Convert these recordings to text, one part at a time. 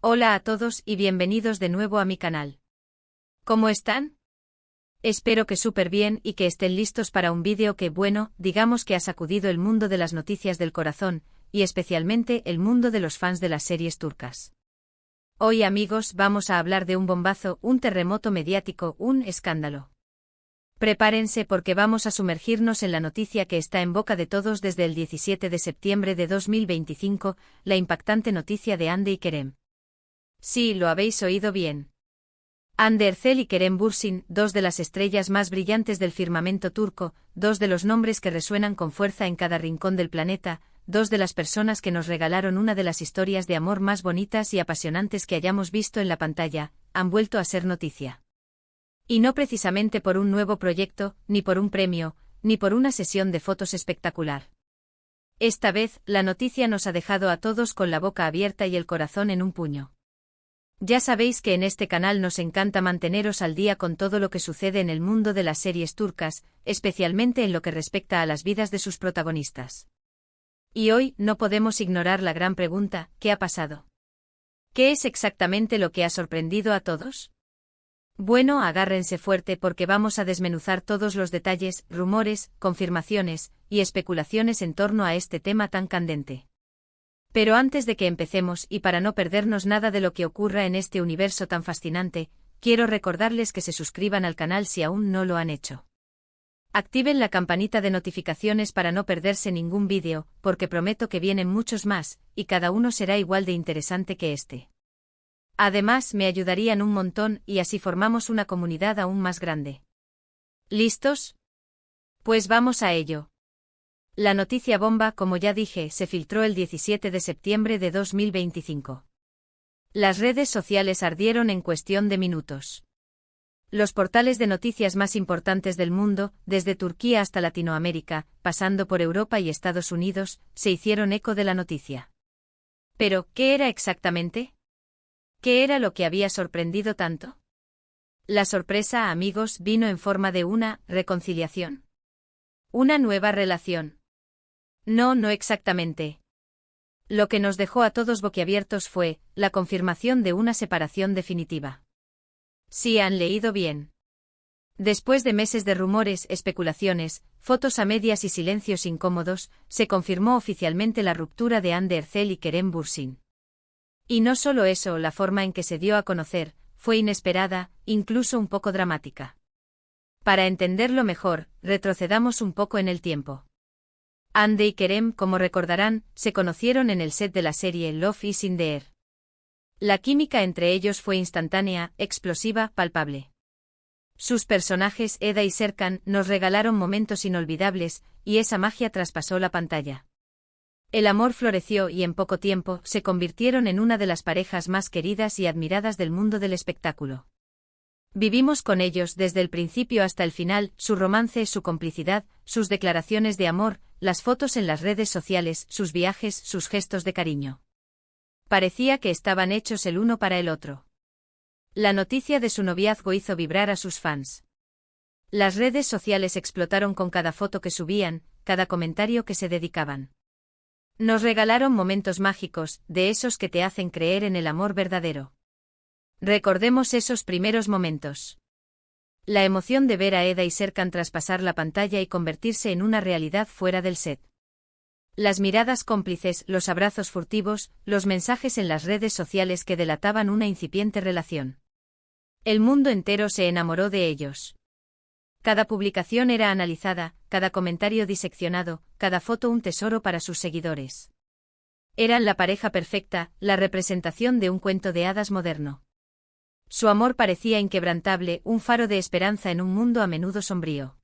Hola a todos y bienvenidos de nuevo a mi canal. ¿Cómo están? Espero que súper bien y que estén listos para un vídeo que, digamos que ha sacudido el mundo de las noticias del corazón, y especialmente el mundo de los fans de las series turcas. Hoy, amigos, vamos a hablar de un bombazo, un terremoto mediático, un escándalo. Prepárense porque vamos a sumergirnos en la noticia que está en boca de todos desde el 17 de septiembre de 2025, la impactante noticia de Hande y Kerem. Sí, lo habéis oído bien. Hande Erçel y Kerem Bürsin, dos de las estrellas más brillantes del firmamento turco, dos de los nombres que resuenan con fuerza en cada rincón del planeta, dos de las personas que nos regalaron una de las historias de amor más bonitas y apasionantes que hayamos visto en la pantalla, han vuelto a ser noticia. Y no precisamente por un nuevo proyecto, ni por un premio, ni por una sesión de fotos espectacular. Esta vez, la noticia nos ha dejado a todos con la boca abierta y el corazón en un puño. Ya sabéis que en este canal nos encanta manteneros al día con todo lo que sucede en el mundo de las series turcas, especialmente en lo que respecta a las vidas de sus protagonistas. Y hoy no podemos ignorar la gran pregunta: ¿qué ha pasado? ¿Qué es exactamente lo que ha sorprendido a todos? Bueno, agárrense fuerte porque vamos a desmenuzar todos los detalles, rumores, confirmaciones y especulaciones en torno a este tema tan candente. Pero antes de que empecemos y para no perdernos nada de lo que ocurra en este universo tan fascinante, quiero recordarles que se suscriban al canal si aún no lo han hecho. Activen la campanita de notificaciones para no perderse ningún vídeo, porque prometo que vienen muchos más, y cada uno será igual de interesante que este. Además, me ayudarían un montón y así formamos una comunidad aún más grande. ¿Listos? Pues vamos a ello. La noticia bomba, como ya dije, se filtró el 17 de septiembre de 2025. Las redes sociales ardieron en cuestión de minutos. Los portales de noticias más importantes del mundo, desde Turquía hasta Latinoamérica, pasando por Europa y Estados Unidos, se hicieron eco de la noticia. Pero, ¿qué era exactamente? ¿Qué era lo que había sorprendido tanto? La sorpresa, amigos, vino en forma de una reconciliación. Una nueva relación. No exactamente. Lo que nos dejó a todos boquiabiertos fue la confirmación de una separación definitiva. Sí, han leído bien. Después de meses de rumores, especulaciones, fotos a medias y silencios incómodos, se confirmó oficialmente la ruptura de Hande Erçel y Kerem Bürsin. Y no solo eso, la forma en que se dio a conocer fue inesperada, incluso un poco dramática. Para entenderlo mejor, retrocedamos un poco en el tiempo. Hande y Kerem, como recordarán, se conocieron en el set de la serie Love is in the Air. La química entre ellos fue instantánea, explosiva, palpable. Sus personajes, Eda y Serkan, nos regalaron momentos inolvidables, y esa magia traspasó la pantalla. El amor floreció y en poco tiempo se convirtieron en una de las parejas más queridas y admiradas del mundo del espectáculo. Vivimos con ellos desde el principio hasta el final, su romance, su complicidad, sus declaraciones de amor, las fotos en las redes sociales, sus viajes, sus gestos de cariño. Parecía que estaban hechos el uno para el otro. La noticia de su noviazgo hizo vibrar a sus fans. Las redes sociales explotaron con cada foto que subían, cada comentario que se dedicaban. Nos regalaron momentos mágicos, de esos que te hacen creer en el amor verdadero. Recordemos esos primeros momentos. La emoción de ver a Eda y Serkan traspasar la pantalla y convertirse en una realidad fuera del set. Las miradas cómplices, los abrazos furtivos, los mensajes en las redes sociales que delataban una incipiente relación. El mundo entero se enamoró de ellos. Cada publicación era analizada, cada comentario diseccionado, cada foto un tesoro para sus seguidores. Eran la pareja perfecta, la representación de un cuento de hadas moderno. Su amor parecía inquebrantable, un faro de esperanza en un mundo a menudo sombrío.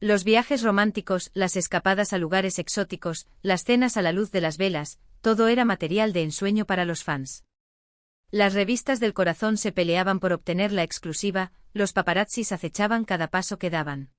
Los viajes románticos, las escapadas a lugares exóticos, las cenas a la luz de las velas, todo era material de ensueño para los fans. Las revistas del corazón se peleaban por obtener la exclusiva, los paparazzis acechaban cada paso que daban.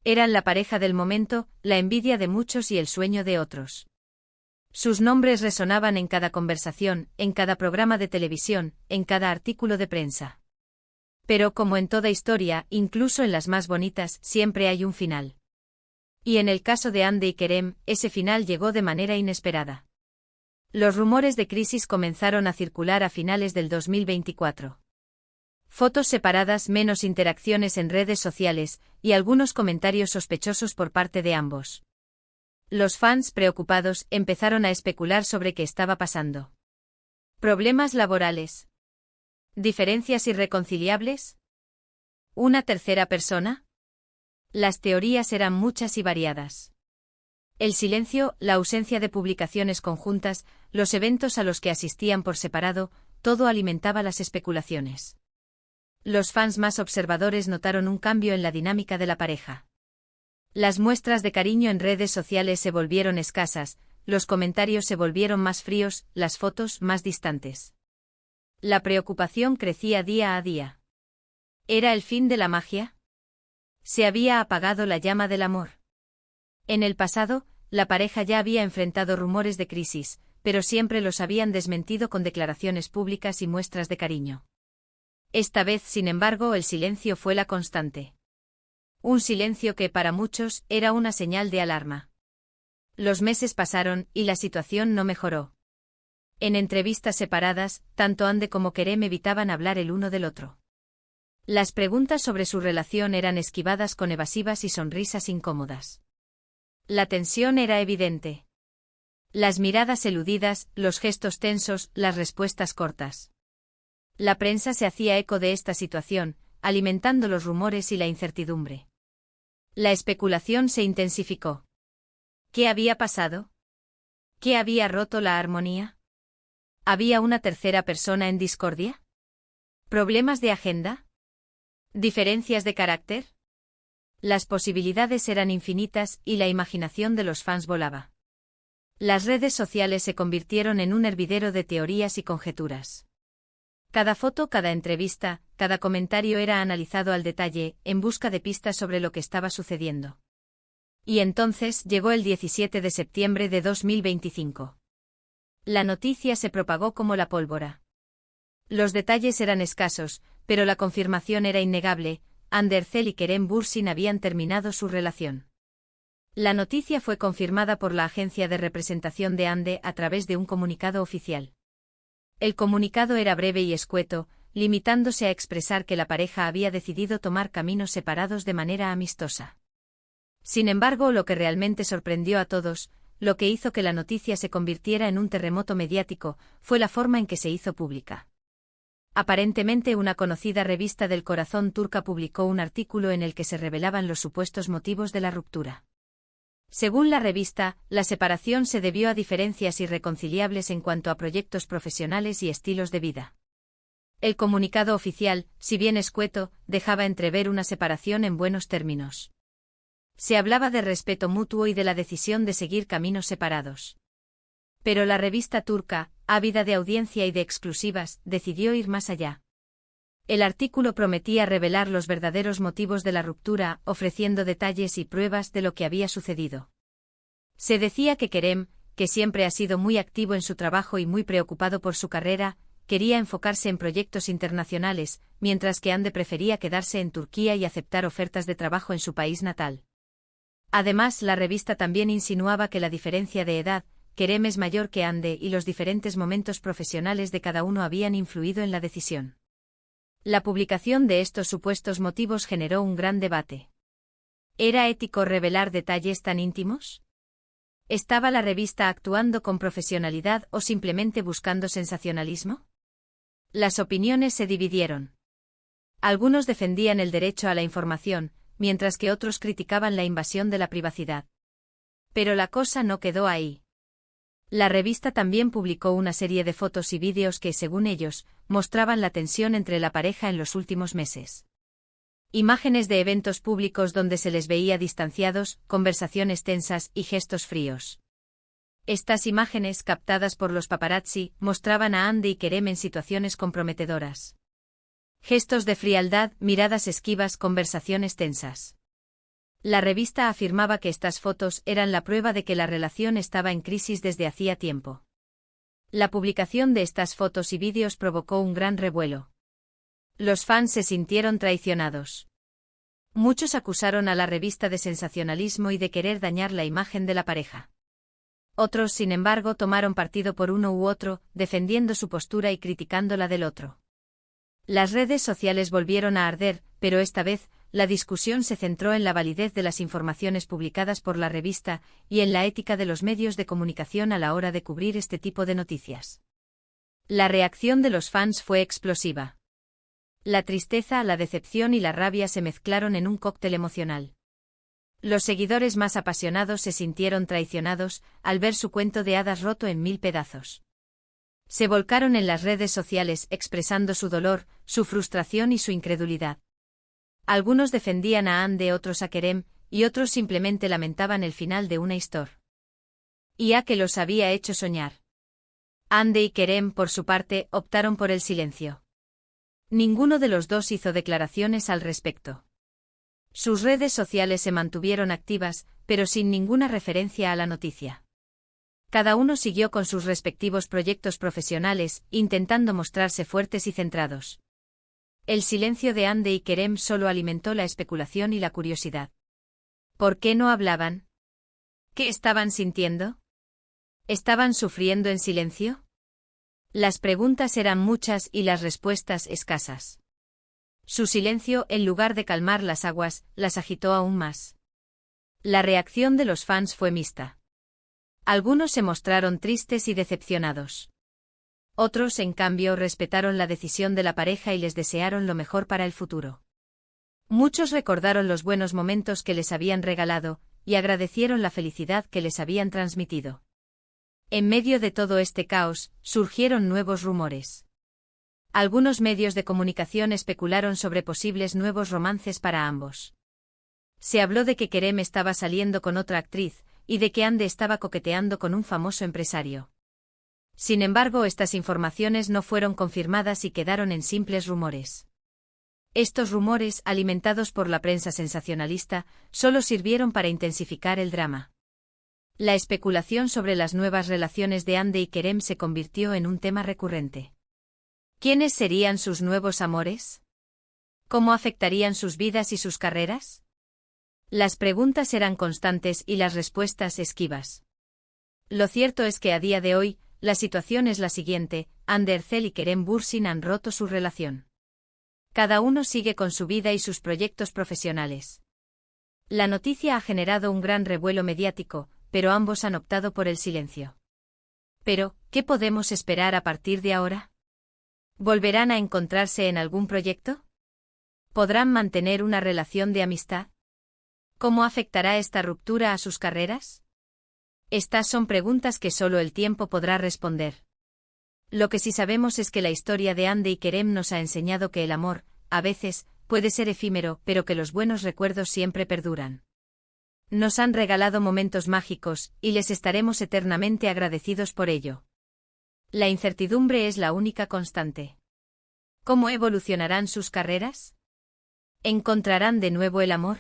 Eran la pareja del momento, la envidia de muchos y el sueño de otros. Sus nombres resonaban en cada conversación, en cada programa de televisión, en cada artículo de prensa. Pero como en toda historia, incluso en las más bonitas, siempre hay un final. Y en el caso de Hande y Kerem, ese final llegó de manera inesperada. Los rumores de crisis comenzaron a circular a finales del 2024. Fotos separadas, menos interacciones en redes sociales, y algunos comentarios sospechosos por parte de ambos. Los fans, preocupados, empezaron a especular sobre qué estaba pasando. ¿Problemas laborales? ¿Diferencias irreconciliables? ¿Una tercera persona? Las teorías eran muchas y variadas. El silencio, la ausencia de publicaciones conjuntas, los eventos a los que asistían por separado, todo alimentaba las especulaciones. Los fans más observadores notaron un cambio en la dinámica de la pareja. Las muestras de cariño en redes sociales se volvieron escasas, los comentarios se volvieron más fríos, las fotos más distantes. La preocupación crecía día a día. ¿Era el fin de la magia? ¿Se había apagado la llama del amor? En el pasado, la pareja ya había enfrentado rumores de crisis, pero siempre los habían desmentido con declaraciones públicas y muestras de cariño. Esta vez, sin embargo, el silencio fue la constante. Un silencio que, para muchos, era una señal de alarma. Los meses pasaron, y la situación no mejoró. En entrevistas separadas, tanto Ande como Kerem evitaban hablar el uno del otro. Las preguntas sobre su relación eran esquivadas con evasivas y sonrisas incómodas. La tensión era evidente. Las miradas eludidas, los gestos tensos, las respuestas cortas. La prensa se hacía eco de esta situación, alimentando los rumores y la incertidumbre. La especulación se intensificó. ¿Qué había pasado? ¿Qué había roto la armonía? ¿Había una tercera persona en discordia? ¿Problemas de agenda? ¿Diferencias de carácter? Las posibilidades eran infinitas y la imaginación de los fans volaba. Las redes sociales se convirtieron en un hervidero de teorías y conjeturas. Cada foto, cada entrevista, cada comentario era analizado al detalle, en busca de pistas sobre lo que estaba sucediendo. Y entonces llegó el 17 de septiembre de 2025. La noticia se propagó como la pólvora. Los detalles eran escasos, pero la confirmación era innegable: Andercel y Kerem Bürsin habían terminado su relación. La noticia fue confirmada por la agencia de representación de Ande a través de un comunicado oficial. El comunicado era breve y escueto, limitándose a expresar que la pareja había decidido tomar caminos separados de manera amistosa. Sin embargo, lo que realmente sorprendió a todos, lo que hizo que la noticia se convirtiera en un terremoto mediático, fue la forma en que se hizo pública. Aparentemente, una conocida revista del corazón turca publicó un artículo en el que se revelaban los supuestos motivos de la ruptura. Según la revista, la separación se debió a diferencias irreconciliables en cuanto a proyectos profesionales y estilos de vida. El comunicado oficial, si bien escueto, dejaba entrever una separación en buenos términos. Se hablaba de respeto mutuo y de la decisión de seguir caminos separados. Pero la revista turca, ávida de audiencia y de exclusivas, decidió ir más allá. El artículo prometía revelar los verdaderos motivos de la ruptura, ofreciendo detalles y pruebas de lo que había sucedido. Se decía que Kerem, que siempre ha sido muy activo en su trabajo y muy preocupado por su carrera, quería enfocarse en proyectos internacionales, mientras que Ande prefería quedarse en Turquía y aceptar ofertas de trabajo en su país natal. Además, la revista también insinuaba que la diferencia de edad, Kerem es mayor que Ande y los diferentes momentos profesionales de cada uno habían influido en la decisión. La publicación de estos supuestos motivos generó un gran debate. ¿Era ético revelar detalles tan íntimos? ¿Estaba la revista actuando con profesionalidad o simplemente buscando sensacionalismo? Las opiniones se dividieron. Algunos defendían el derecho a la información, mientras que otros criticaban la invasión de la privacidad. Pero la cosa no quedó ahí. La revista también publicó una serie de fotos y vídeos que, según ellos, mostraban la tensión entre la pareja en los últimos meses. Imágenes de eventos públicos donde se les veía distanciados, conversaciones tensas y gestos fríos. Estas imágenes, captadas por los paparazzi, mostraban a Ande y Kerem en situaciones comprometedoras. Gestos de frialdad, miradas esquivas, conversaciones tensas. La revista afirmaba que estas fotos eran la prueba de que la relación estaba en crisis desde hacía tiempo. La publicación de estas fotos y vídeos provocó un gran revuelo. Los fans se sintieron traicionados. Muchos acusaron a la revista de sensacionalismo y de querer dañar la imagen de la pareja. Otros, sin embargo, tomaron partido por uno u otro, defendiendo su postura y criticando la del otro. Las redes sociales volvieron a arder, pero esta vez, la discusión se centró en la validez de las informaciones publicadas por la revista y en la ética de los medios de comunicación a la hora de cubrir este tipo de noticias. La reacción de los fans fue explosiva. La tristeza, la decepción y la rabia se mezclaron en un cóctel emocional. Los seguidores más apasionados se sintieron traicionados al ver su cuento de hadas roto en 1000 pedazos. Se volcaron en las redes sociales expresando su dolor, su frustración y su incredulidad. Algunos defendían a Ande, otros a Kerem, y otros simplemente lamentaban el final de una historia. Y a que los había hecho soñar. Ande y Kerem, por su parte, optaron por el silencio. Ninguno de los dos hizo declaraciones al respecto. Sus redes sociales se mantuvieron activas, pero sin ninguna referencia a la noticia. Cada uno siguió con sus respectivos proyectos profesionales, intentando mostrarse fuertes y centrados. El silencio de Ande y Kerem solo alimentó la especulación y la curiosidad. ¿Por qué no hablaban? ¿Qué estaban sintiendo? ¿Estaban sufriendo en silencio? Las preguntas eran muchas y las respuestas escasas. Su silencio, en lugar de calmar las aguas, las agitó aún más. La reacción de los fans fue mixta. Algunos se mostraron tristes y decepcionados. Otros, en cambio, respetaron la decisión de la pareja y les desearon lo mejor para el futuro. Muchos recordaron los buenos momentos que les habían regalado, y agradecieron la felicidad que les habían transmitido. En medio de todo este caos, surgieron nuevos rumores. Algunos medios de comunicación especularon sobre posibles nuevos romances para ambos. Se habló de que Kerem estaba saliendo con otra actriz, y de que Ande estaba coqueteando con un famoso empresario. Sin embargo, estas informaciones no fueron confirmadas y quedaron en simples rumores. Estos rumores, alimentados por la prensa sensacionalista, solo sirvieron para intensificar el drama. La especulación sobre las nuevas relaciones de Ande y Kerem se convirtió en un tema recurrente. ¿Quiénes serían sus nuevos amores? ¿Cómo afectarían sus vidas y sus carreras? Las preguntas eran constantes y las respuestas esquivas. Lo cierto es que a día de hoy, la situación es la siguiente: Ande Erçel y Kerem Bürsin han roto su relación. Cada uno sigue con su vida y sus proyectos profesionales. La noticia ha generado un gran revuelo mediático, pero ambos han optado por el silencio. Pero, ¿qué podemos esperar a partir de ahora? ¿Volverán a encontrarse en algún proyecto? ¿Podrán mantener una relación de amistad? ¿Cómo afectará esta ruptura a sus carreras? Estas son preguntas que solo el tiempo podrá responder. Lo que sí sabemos es que la historia de Ande y Kerem nos ha enseñado que el amor, a veces, puede ser efímero, pero que los buenos recuerdos siempre perduran. Nos han regalado momentos mágicos, y les estaremos eternamente agradecidos por ello. La incertidumbre es la única constante. ¿Cómo evolucionarán sus carreras? ¿Encontrarán de nuevo el amor?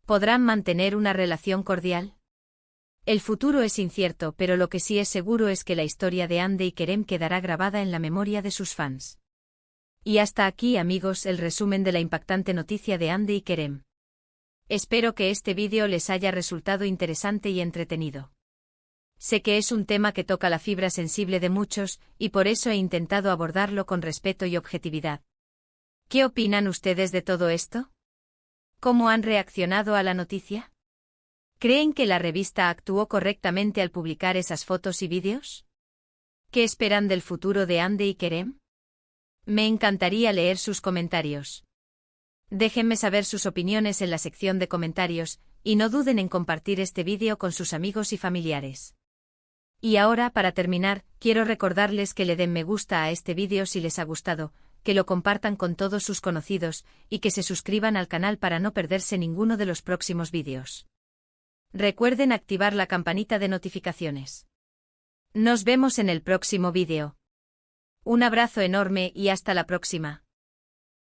¿Podrán mantener una relación cordial? El futuro es incierto, pero lo que sí es seguro es que la historia de Ande y Kerem quedará grabada en la memoria de sus fans. Y hasta aquí, amigos, el resumen de la impactante noticia de Ande y Kerem. Espero que este vídeo les haya resultado interesante y entretenido. Sé que es un tema que toca la fibra sensible de muchos, y por eso he intentado abordarlo con respeto y objetividad. ¿Qué opinan ustedes de todo esto? ¿Cómo han reaccionado a la noticia? ¿Creen que la revista actuó correctamente al publicar esas fotos y vídeos? ¿Qué esperan del futuro de Ande y Kerem? Me encantaría leer sus comentarios. Déjenme saber sus opiniones en la sección de comentarios, y no duden en compartir este vídeo con sus amigos y familiares. Y ahora, para terminar, quiero recordarles que le den me gusta a este vídeo si les ha gustado, que lo compartan con todos sus conocidos, y que se suscriban al canal para no perderse ninguno de los próximos vídeos. Recuerden activar la campanita de notificaciones. Nos vemos en el próximo vídeo. Un abrazo enorme y hasta la próxima.